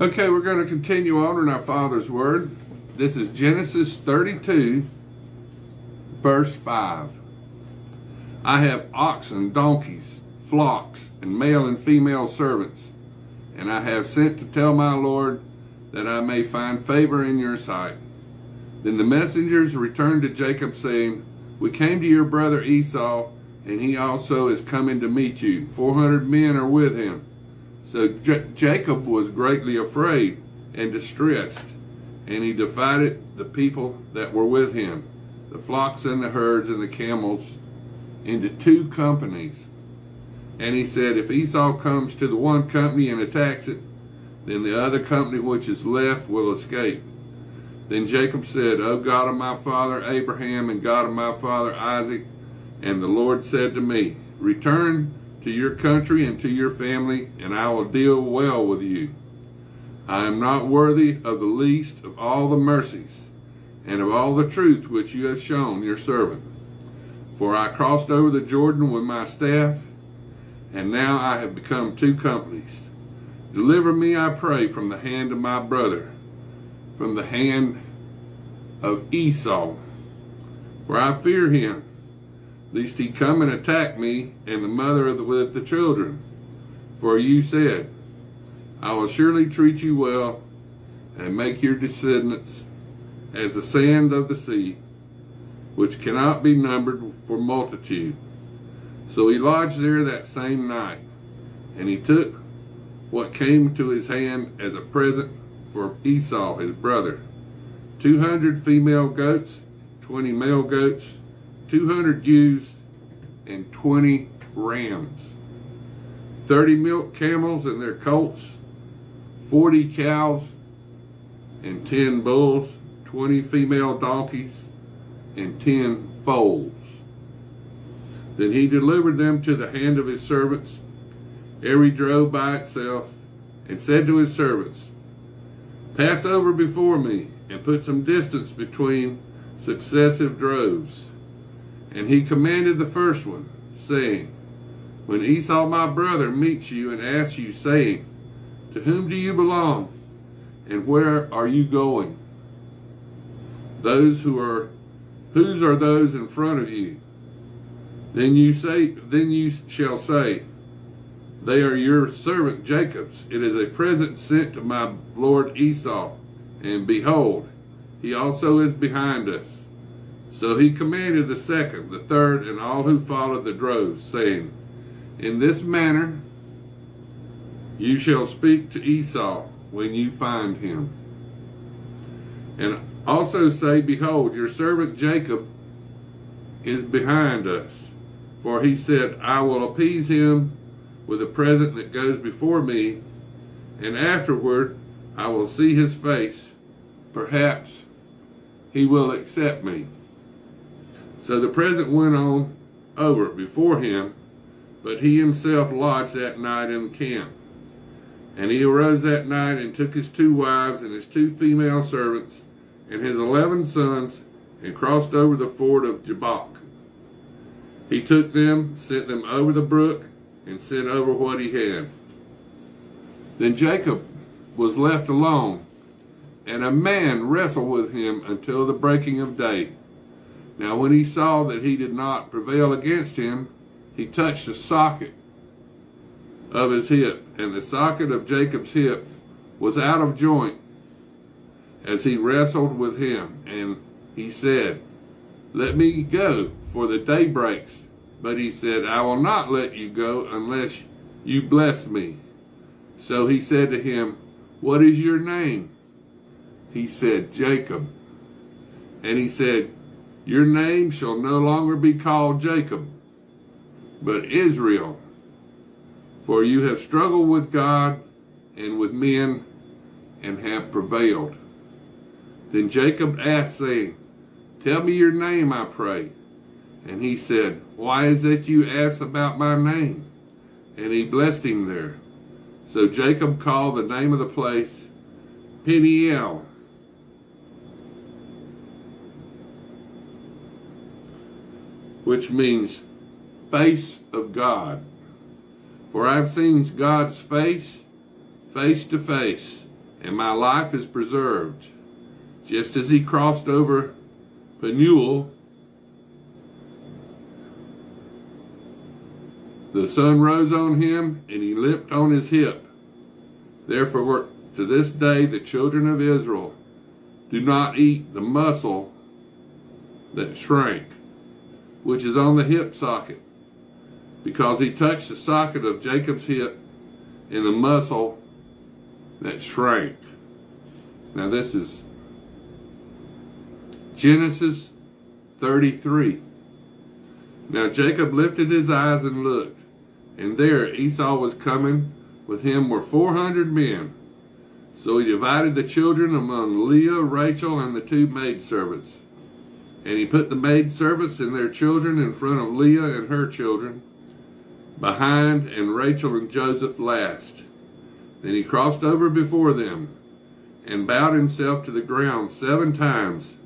Okay, we're going to continue on in our Father's Word. This is Genesis 32, verse 5. I have oxen, donkeys, flocks, and male and female servants, and I have sent to tell my Lord that I may find favor in your sight. Then the messengers returned to Jacob, saying, We came to your brother Esau, and he also is coming to meet you. 400 men are with him. So Jacob was greatly afraid and distressed, and he divided the people that were with him, the flocks and the herds and the camels, into two companies. And he said, If Esau comes to the one company and attacks it, then the other company which is left will escape. Then Jacob said, O God of my father Abraham and God of my father Isaac, and the Lord said to me, Return to your country and to your family, and I will deal well with you. I am not worthy of the least of all the mercies and of all the truth which you have shown your servant. For I crossed over the Jordan with my staff, and now I have become two companies. Deliver me, I pray, from the hand of my brother, from the hand of Esau, for I fear him, lest he come and attack me and the mother with the children. For you said, I will surely treat you well and make your descendants as the sand of the sea, which cannot be numbered for multitude. So he lodged there that same night, and he took what came to his hand as a present for Esau his brother, 200 female goats, 20 male goats, 200 ewes, and 20 rams, 30 milk camels and their colts, 40 cows and 10 bulls, 20 female donkeys, and 10 foals. Then he delivered them to the hand of his servants, every drove by itself, and said to his servants, Pass over before me, and put some distance between successive droves. And he commanded the first one, saying, When Esau my brother meets you and asks you, saying, To whom do you belong, and where are you going? Whose are those in front of you? Then you shall say, They are your servant Jacob's. It is a present sent to my lord Esau, and behold, he also is behind us. So he commanded the second, the third, and all who followed the droves, saying, In this manner you shall speak to Esau when you find him. And also say, Behold, your servant Jacob is behind us. For he said, I will appease him with a present that goes before me, and afterward I will see his face. Perhaps he will accept me. So the present went on over before him, but he himself lodged that night in the camp. And he arose that night and took his 2 wives and his 2 female servants and his 11 sons and crossed over the ford of Jabbok. He took them, sent them over the brook, and sent over what he had. Then Jacob was left alone, and a man wrestled with him until the breaking of day. Now when he saw that he did not prevail against him, he touched the socket of his hip, and the socket of Jacob's hip was out of joint as he wrestled with him. And he said, Let me go, for the day breaks. But he said, I will not let you go unless you bless me. So he said to him, What is your name? He said, Jacob. And he said, Your name shall no longer be called Jacob, but Israel. For you have struggled with God and with men and have prevailed. Then Jacob asked, saying, Tell me your name, I pray. And he said, Why is it you ask about my name? And he blessed him there. So Jacob called the name of the place Peniel, which means face of God. For I have seen God's face, face to face, and my life is preserved. Just as he crossed over Penuel, the sun rose on him, and he limped on his hip. Therefore, to this day, the children of Israel do not eat the muscle that shrank, which is on the hip socket, because he touched the socket of Jacob's hip and the muscle that shrank. Now this is Genesis 33. Now Jacob lifted his eyes and looked, and there Esau was coming. With him were 400 men. So he divided the children among Leah, Rachel, and the 2 maidservants. And he put the maidservants and their children in front of Leah and her children, behind, and Rachel and Joseph last. Then he crossed over before them, and bowed himself to the ground 7 times,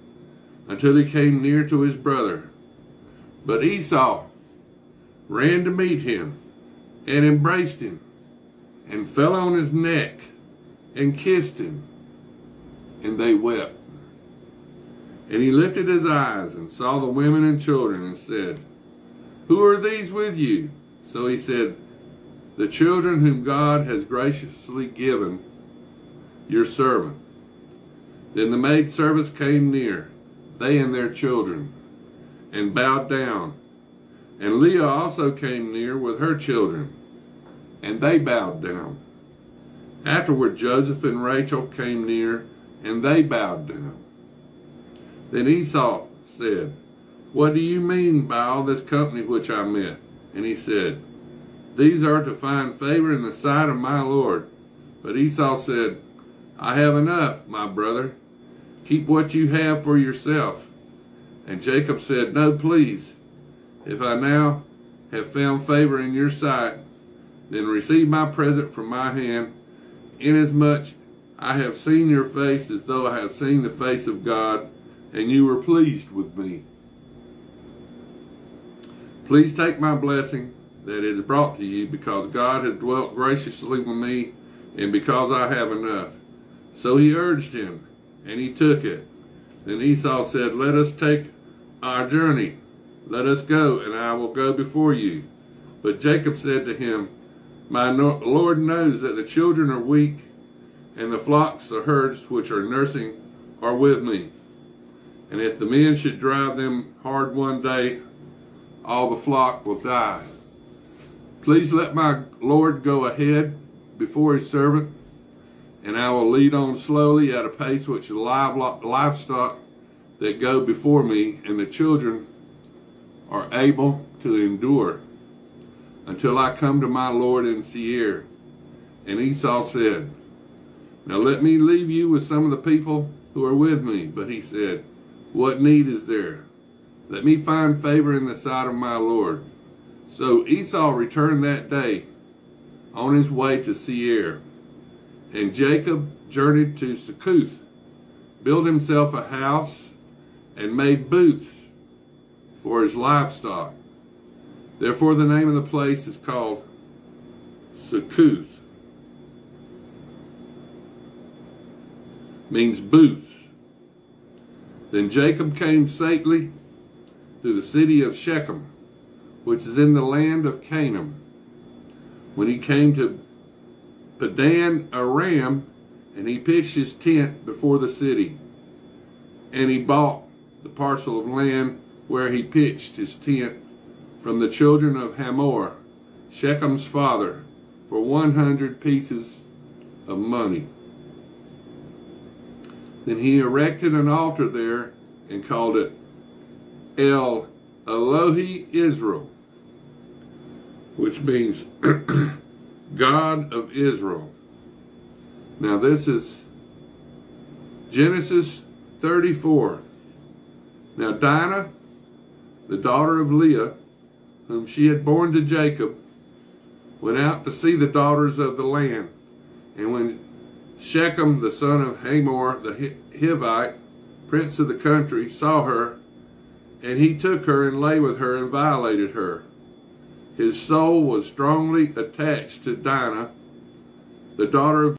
until he came near to his brother. But Esau ran to meet him, and embraced him, and fell on his neck, and kissed him, and they wept. And he lifted his eyes, and saw the women and children, and said, Who are these with you? So he said, The children whom God has graciously given your servant. Then the maidservants came near, they and their children, and bowed down. And Leah also came near with her children, and they bowed down. Afterward Joseph and Rachel came near, and they bowed down. Then Esau said, What do you mean by all this company which I met? And he said, These are to find favor in the sight of my Lord. But Esau said, I have enough, my brother. Keep what you have for yourself. And Jacob said, No, please. If I now have found favor in your sight, then receive my present from my hand, inasmuch I have seen your face as though I have seen the face of God, and you were pleased with me. Please take my blessing that is brought to you, because God has dwelt graciously with me, and because I have enough. So he urged him, and he took it. Then Esau said, Let us take our journey. Let us go, and I will go before you. But Jacob said to him, My Lord knows that the children are weak, and the flocks or herds which are nursing are with me. And if the men should drive them hard one day, all the flock will die. Please let my Lord go ahead before his servant, and I will lead on slowly at a pace which the livestock that go before me and the children are able to endure, until I come to my Lord in Seir. And Esau said, Now let me leave you with some of the people who are with me. But he said, What need is there? Let me find favor in the sight of my Lord. So Esau returned that day on his way to Seir. And Jacob journeyed to Succoth, built himself a house, and made booths for his livestock. Therefore the name of the place is called Succoth. Means booths. Then Jacob came safely to the city of Shechem, which is in the land of Canaan. When he came to Padan Aram, and he pitched his tent before the city, and he bought the parcel of land where he pitched his tent from the children of Hamor, Shechem's father, for 100 pieces of money. Then he erected an altar there and called it El Elohi Israel, which means God of Israel. Now this is Genesis 34. Now Dinah, the daughter of Leah, whom she had borne to Jacob, went out to see the daughters of the land. And when Shechem, the son of Hamor, the Hivite, prince of the country, saw her, and he took her and lay with her and violated her. His soul was strongly attached to Dinah, the daughter of